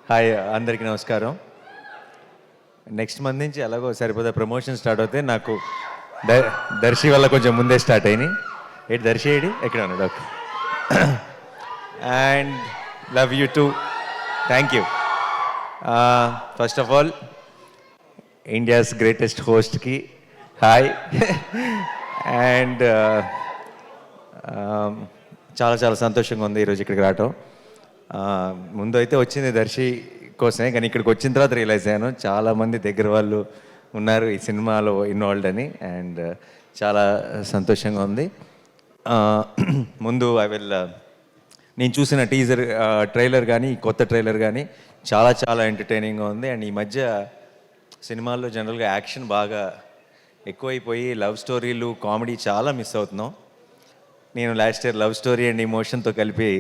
Hi అందరికీ నమస్కారం. Next month నుంచి ఎలాగో సరిపోతే ప్రమోషన్ స్టార్ట్ అవుతే నాకు దర్శి వల్ల కొంచెం ముందే స్టార్ట్ అయినాయి. ఏంటి దర్శి ఏడి ఎక్కడ ఉన్నాడు? Okay. And love you too. Thank you. First of all India's greatest హోస్ట్కి హాయ్. అండ్ చాలా చాలా సంతోషంగా ఉంది ఈరోజు ఇక్కడికి రావటం. ముందు అయితే వచ్చింది దర్శి కోసమే, కానీ ఇక్కడికి వచ్చిన తర్వాత రియలైజ్ అయ్యాను చాలామంది దగ్గర వాళ్ళు ఉన్నారు ఈ సినిమాలో ఇన్వాల్వ్డ్ అని. అండ్ చాలా సంతోషంగా ఉంది. ముందు నేను చూసిన టీజర్ ట్రైలర్ కానీ కొత్త ట్రైలర్ కానీ చాలా చాలా ఎంటర్టైనింగ్గా ఉంది. అండ్ ఈ మధ్య సినిమాల్లో జనరల్గా యాక్షన్ బాగా ఎక్కువైపోయి లవ్ స్టోరీలు కామెడీ చాలా మిస్ అవుతున్నాం. నేను last year love story and ఇమోషన్తో కలిపి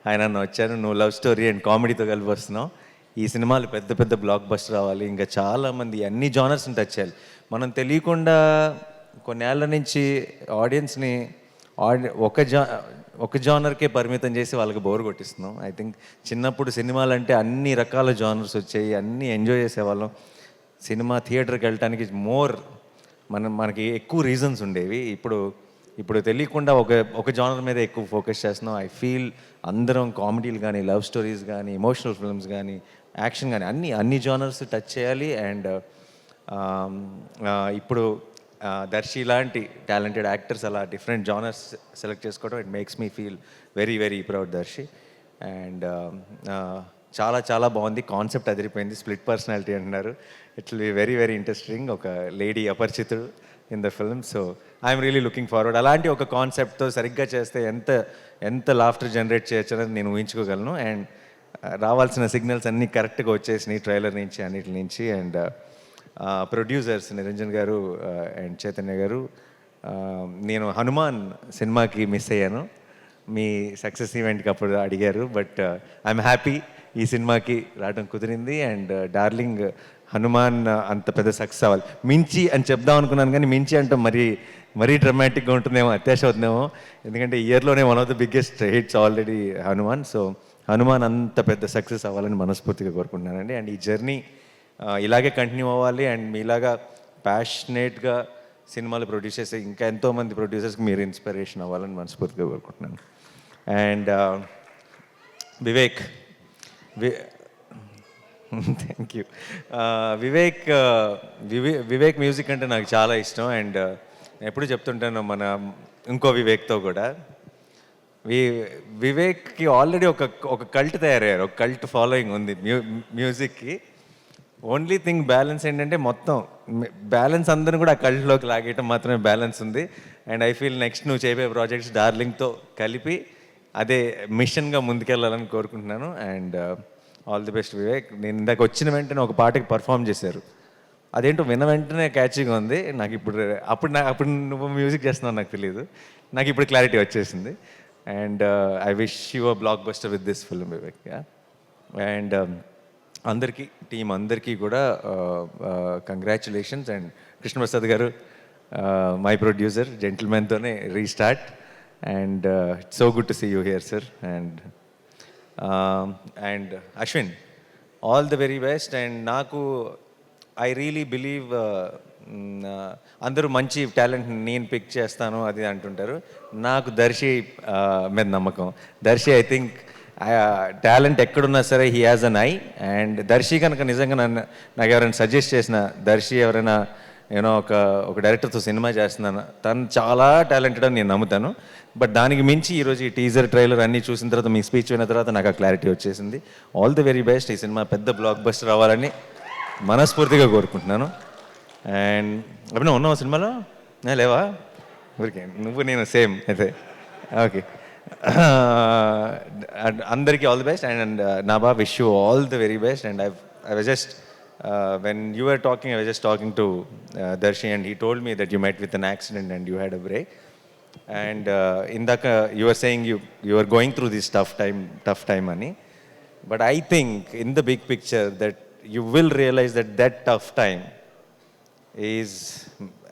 ఆయన వచ్చాను, నువ్వు లవ్ స్టోరీ అండ్ కామెడీతో కలిపి వస్తున్నావు. ఈ సినిమాలు పెద్ద పెద్ద బ్లాక్ బస్టర్ రావాలి, ఇంకా చాలామంది అన్ని జానర్స్ని టచ్ చేయాలి. మనం తెలియకుండా కొన్నేళ్ల నుంచి ఆడియన్స్ని ఒక జానర్కే పరిమితం చేసి వాళ్ళకి బోర్ కొట్టిస్తున్నాం. ఐ థింక్ చిన్నప్పుడు సినిమాలు అంటే అన్ని రకాల జానర్స్ వచ్చాయి, అన్నీ ఎంజాయ్ చేసేవాళ్ళం. సినిమా థియేటర్కి వెళ్ళటానికి మనకి ఎక్కువ రీజన్స్ ఉండేవి. ఇప్పుడు తెలియకుండా ఒక జానర్ మీద ఎక్కువ ఫోకస్ చేస్తున్నాం. ఐ ఫీల్ అందరం కామెడీలు కానీ లవ్ స్టోరీస్ కానీ ఎమోషనల్ ఫిల్మ్స్ కానీ యాక్షన్ కానీ అన్ని జానర్స్ టచ్ చేయాలి. అండ్ ఇప్పుడు దర్శి లాంటి టాలెంటెడ్ యాక్టర్స్ అలా డిఫరెంట్ జానర్స్ సెలెక్ట్ చేసుకోవడం it makes me feel very very proud Darshi. And చాలా చాలా బాగుంది, కాన్సెప్ట్ అదిరిపోయింది. స్ప్లిట్ పర్సనాలిటీ అంటున్నారు, it will be very very interesting. ఒక lady Aparichitudu in the film. So I'm really looking forward. అలాంటి ఒక కాన్సెప్ట్తో సరిగ్గా చేస్తే ఎంత లాఫ్టర్ జనరేట్ చేయొచ్చు అనేది నేను ఊహించుకోగలను. అండ్ రావాల్సిన సిగ్నల్స్ అన్నీ కరెక్ట్గా వచ్చేసినాయి ట్రైలర్ నుంచి అన్నిటి నుంచి. అండ్ ప్రొడ్యూసర్స్ నిరంజన్ గారు అండ్ చైతన్య గారు, నేను హనుమాన్ సినిమాకి మిస్ అయ్యాను, మీ సక్సెస్ ఈవెంట్కి అప్పుడు అడిగారు. బట్ ఐఎమ్ హ్యాపీ ఈ సినిమాకి రావడం కుదిరింది. అండ్ డార్లింగ్ హనుమాన్ అంత పెద్ద సక్సెస్ అవ్వాలి. మించి అని చెప్దాం అనుకున్నాను, కానీ మించి అంటే మరీ డ్రమాటిక్గా ఉంటుందేమో, అత్యాశ అవుతుందేమో. ఎందుకంటే ఇయర్లోనే one of the biggest hits already Hanuman. So Hanuman అంత పెద్ద సక్సెస్ అవ్వాలని మనస్ఫూర్తిగా కోరుకుంటున్నానండి. అండ్ ఈ జర్నీ ఇలాగే కంటిన్యూ అవ్వాలి. అండ్ మీలాగా ప్యాషనేట్గా సినిమాలు ప్రొడ్యూస్ చేసే ఇంకా ఎంతోమంది ప్రొడ్యూసర్స్కి మీరు ఇన్స్పిరేషన్ అవ్వాలని మనస్ఫూర్తిగా కోరుకుంటున్నాను. And Vivek thank you. Vivek music అంటే నాకు చాలా ఇష్టం. అండ్ ఎప్పుడు చెప్తుంటాను మన ఇంకో వివేక్తో కూడా, వివేక్కి ఆల్రెడీ ఒక కల్ట్ తయారయ్యారు, ఒక కల్ట్ ఫాలోయింగ్ ఉంది మ్యూజిక్కి. ఓన్లీ థింగ్ బ్యాలెన్స్ ఏంటంటే మొత్తం బ్యాలెన్స్ అందరిని కూడా ఆ కల్ట్లోకి లాగేయటం మాత్రమే బ్యాలెన్స్ ఉంది. అండ్ ఐ ఫీల్ నెక్స్ట్ నువ్వు చేయబోయే ప్రాజెక్ట్స్ డార్లింగ్తో కలిపి అదే మిషన్గా ముందుకెళ్ళాలని కోరుకుంటున్నాను. And all the best Vivek. నేను ఇందాక వచ్చిన వెంటనే ఒక పాటకి పర్ఫామ్ చేశారు, అదేంటో విన్న వెంటనే క్యాచీగా ఉంది నాకు. అప్పుడు నువ్వు మ్యూజిక్ చేస్తున్నావు నాకు తెలియదు, నాకు ఇప్పుడు క్లారిటీ వచ్చేసింది. And I wish you a blockbuster with this film Vivek. And team అందరికీ కూడా congratulations. And Krishnaprasad garu my producer, జెంటిల్మెన్తోనే restart. And it's so good to see you here sir. And Ashwin, all the very best. And నాకు I really believe అందరూ మంచి talent నేను pick చేస్తాను అది అంటుంటారు, నాకు దర్శి మీద నమ్మకం. దర్శి ఐ థింక్ టాలెంట్ ఎక్కడున్నా సరే he has an eye. And Darshi కనుక నిజంగా నాకు ఎవరైనా సజెస్ట్ చేసిన, దర్శి ఎవరైనా ఒక డైరెక్టర్తో సినిమా చేస్తున్నాను, తను చాలా టాలెంటెడ్ అని నేను నమ్ముతాను. బట్ దానికి మించి ఈరోజు ఈ టీజర్ ట్రైలర్ అన్నీ చూసిన తర్వాత, మీ స్పీచ్ విన్న తర్వాత నాకు ఆ క్లారిటీ వచ్చేసింది. All the very best. ఈ సినిమా పెద్ద బ్లాక్ బస్టర్ అవ్వాలని మనస్ఫూర్తిగా కోరుకుంటున్నాను. అండ్ అభినవ్ ఉన్నావా సినిమాలో? లేవా? ఊరికే నువ్వు నేను సేమ్ అయితే. ఓకే. అందరికీ all the best. And Naba, wish you all the very best. And I was just when you were talking, I was just talking to Darshi, and he told me that you met with an accident and you had a break. And indaka you were saying you were going through this tough time ani. But I think in the big picture that you will realize that tough time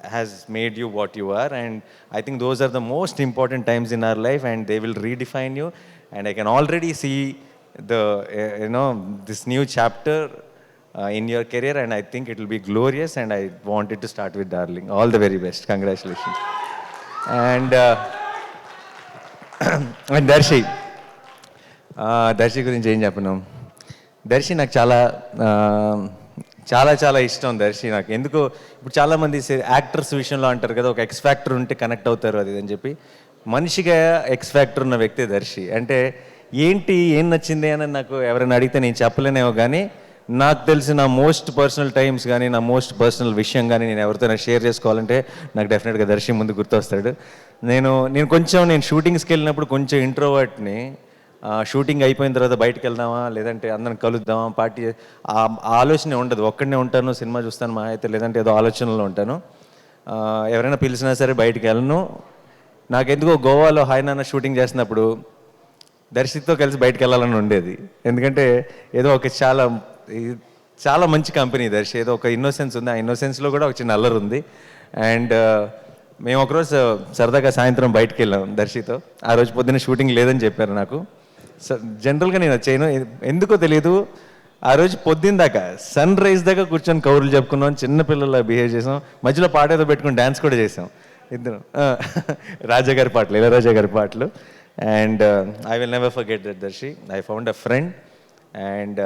has made you what you are. And I think those are the most important times in our life, and they will redefine you. And I can already see this new chapter in your career, and I think it will be glorious, and I want it to start with Darling. All the very best. Congratulations. And and Darshi గురించి ఏం చెప్పను. దర్శి నాకు చాలా చాలా చాలా ఇష్టం. దర్శి నాకు ఎందుకో ఇప్పుడు చాలామంది యాక్టర్స్ విషయంలో అంటారు కదా, ఒక ఎక్స్ ఫ్యాక్టర్ ఉంటే కనెక్ట్ అవుతారు అది అని చెప్పి. మనిషిగా ఎక్స్ ఫ్యాక్టర్ ఉన్న వ్యక్తి దర్శి. అంటే ఏం నచ్చింది అని నాకు ఎవరైనా అడిగితే నేను చెప్పలేనేమో, కానీ నాకు తెలిసిన మోస్ట్ పర్సనల్ టైమ్స్ కానీ నా మోస్ట్ పర్సనల్ విషయం కానీ నేను ఎవరితోనే షేర్ చేసుకోవాలంటే నాకు డెఫినెట్గా దర్శి ముందు గుర్తొస్తాడు. నేను షూటింగ్స్కి వెళ్ళినప్పుడు కొంచెం ఇంట్రోవర్ట్ని. షూటింగ్ అయిపోయిన తర్వాత బయటకు వెళ్దామా, లేదంటే అందరం కలుద్దామా, పార్టీ, ఆ ఆలోచన ఉండదు. ఒక్కడనే ఉంటాను, సినిమా చూస్తాను మా అయితే, లేదంటే ఏదో ఆలోచనలో ఉంటాను. ఎవరైనా పిలిచినా సరే బయటికి వెళ్ళను. నాకెందుకో గోవాలో హాయ్ నాన్న షూటింగ్ చేసినప్పుడు దర్శితో కలిసి బయటకు వెళ్ళాలని ఉండేది. ఎందుకంటే ఏదో ఒక చాలా మంచి కంపెనీ దర్శి, ఏదో ఒక ఇన్నోసెన్స్ ఉంది. ఆ ఇన్నోసెన్స్లో కూడా ఒక చిన్న అల్లరి ఉంది. అండ్ మేము ఒకరోజు సరదాగా సాయంత్రం బయటకు వెళ్ళాం దర్శితో. ఆ రోజు పొద్దున్న షూటింగ్ లేదని చెప్పారు నాకు. జనరల్గా నేను చేయను, ఎందుకో తెలియదు. ఆ రోజు పొద్దున్న దాకా సన్ రైజ్ దాకా కూర్చొని కౌరులు చెప్పుకున్నాం, చిన్నపిల్లల బిహేవ్ చేసాం, మధ్యలో పాట ఏదో పెట్టుకుని డ్యాన్స్ కూడా చేసాం ఇద్దరు. రాజా గారి పాటలు, ఇళయరాజా గారి పాటలు. And I will never forget that Darshi. I found a friend and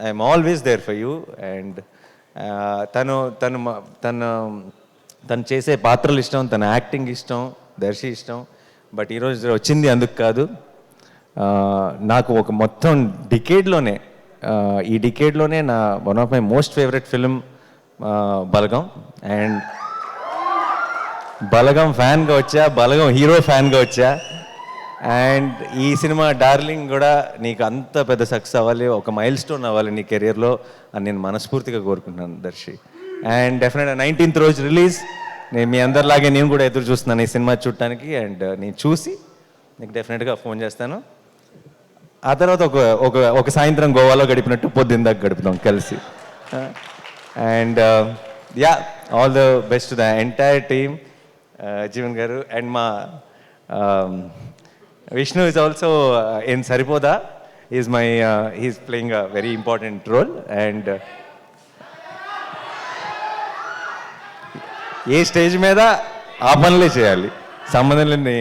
I'm always there for you. And తను చేసే పాత్రలు ఇష్టం, తన యాక్టింగ్ ఇష్టం, దర్శి ఇష్టం. బట్ ఈరోజు వచ్చింది అందుకు కాదు. నాకు ఒక మొత్తం డికేడ్లోనే, ఈ డికేడ్లోనే నా one of my most favourite film Balagam. And Balagam ఫ్యాన్గా వచ్చా, బలగం హీరో ఫ్యాన్గా వచ్చా. అండ్ ఈ సినిమా డార్లింగ్ కూడా నీకు అంత పెద్ద సక్సెస్ అవ్వాలి, ఒక మైల్ స్టోన్ అవ్వాలి నీ కెరియర్లో అని నేను మనస్ఫూర్తిగా కోరుకుంటున్నాను దర్శి. అండ్ డెఫినెట్గా 19th రోజు రిలీజ్. నేను మీ అందరిలాగే నేను కూడా ఎదురు చూస్తున్నాను ఈ సినిమా చూడటానికి. అండ్ నేను చూసి నీకు డెఫినెట్గా ఫోన్ చేస్తాను. ఆ తర్వాత ఒక సాయంత్రం గోవాలో గడిపినట్టు పొద్దున్న దాకా గడుపుతాం కలిసి. And yeah, all the best to the entire team. Jeevan గారు అండ్ మా Vishnu is also in Saripoda. He's playing a very important role. And A stage మీద ఆ పనులే చేయాలి, సంబంధం లేని.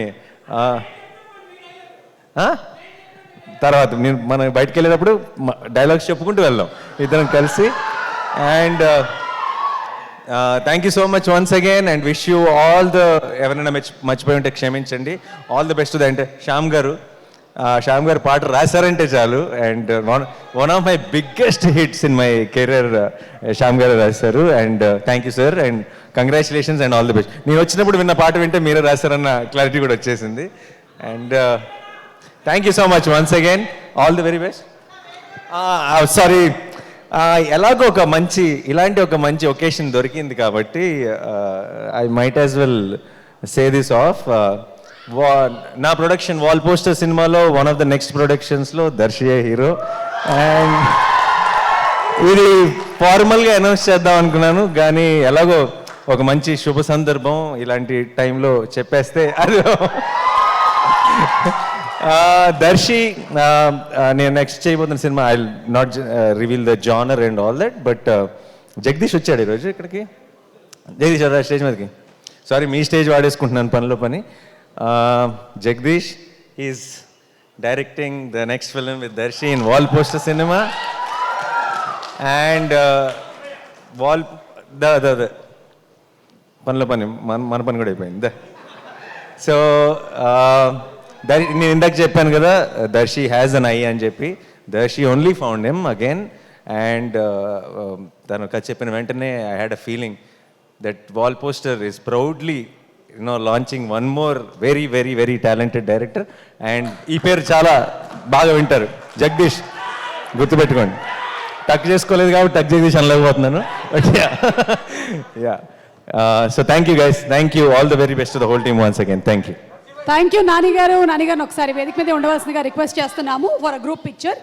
తర్వాత మనం బయటకు వెళ్ళేటప్పుడు డైలాగ్స్ చెప్పుకుంటూ వెళ్దాం ఇద్దరం కలిసి. And thank you so much once again and wish you all the, ఎవరైనా మర్చిపోయి ఉంటే క్షమించండి. All the best to the అంటే శ్యామ్ గారు పాట రాశారంటే చాలు. And one of my biggest hits in my career Shyam గారు రాశారు. And thank you sir and congratulations and all the best. నేను వచ్చినప్పుడు విన్న పాట వింటే మీరే రాశారన్న క్లారిటీ కూడా వచ్చేసింది. And thank you so much once again, all the very best. Sorry, ఎలాగో ఇలాంటి ఒక మంచి ఒకేషన్ దొరికింది కాబట్టి I might as well say this off. నా ప్రొడక్షన్ వాల్ పోస్టర్ సినిమాలో వన్ ఆఫ్ ద నెక్స్ట్ ప్రొడక్షన్స్లో దర్శియే హీరో. అండ్ ఇది ఫార్మల్గా అనౌన్స్ చేద్దాం అనుకున్నాను, కానీ ఎలాగో ఒక మంచి శుభ సందర్భం ఇలాంటి టైంలో చెప్పేస్తే అది. దర్శి నేను నెక్స్ట్ చేయబోతున్న cinema I not reveal the genre and all that, but Jagadish వచ్చాడు ఈరోజు ఇక్కడికి. జగదీష్ అదా స్టేజ్ మీదకి. సారీ, మీ స్టేజ్ వాడేసుకుంటున్నాను పనిలో పని. Jagadeesh is directing the next film with Darshi in wall poster cinema. And పనిలో పని మన పని కూడా అయిపోయింది. సో నేను ఇందాక చెప్పాను కదా, దర్శి హ్యాజ్ అన్ ఐ అని చెప్పి. Darshi only found him again. And తను కథ చెప్పిన వెంటనే I had a feeling that wall poster is proudly launching one more very very very talented director. And ఈ పేరు చాలా బాగా వింటారు, జగదీష్, గుర్తుపెట్టుకోండి. టక్ చేసుకోలేదు కాబట్టి టక్ జగదీష్ అనలేకపోతున్నాను. Yeah, so thank you guys, thank you, all the very best to the whole team once again. Thank you. Thank you Nani garu. Nani గారిని ఒకసారి వేదిక మీద ఉండవలసిందిగా రిక్వెస్ట్ చేస్తున్నాము ఫర్ అ గ్రూప్ పిక్చర్.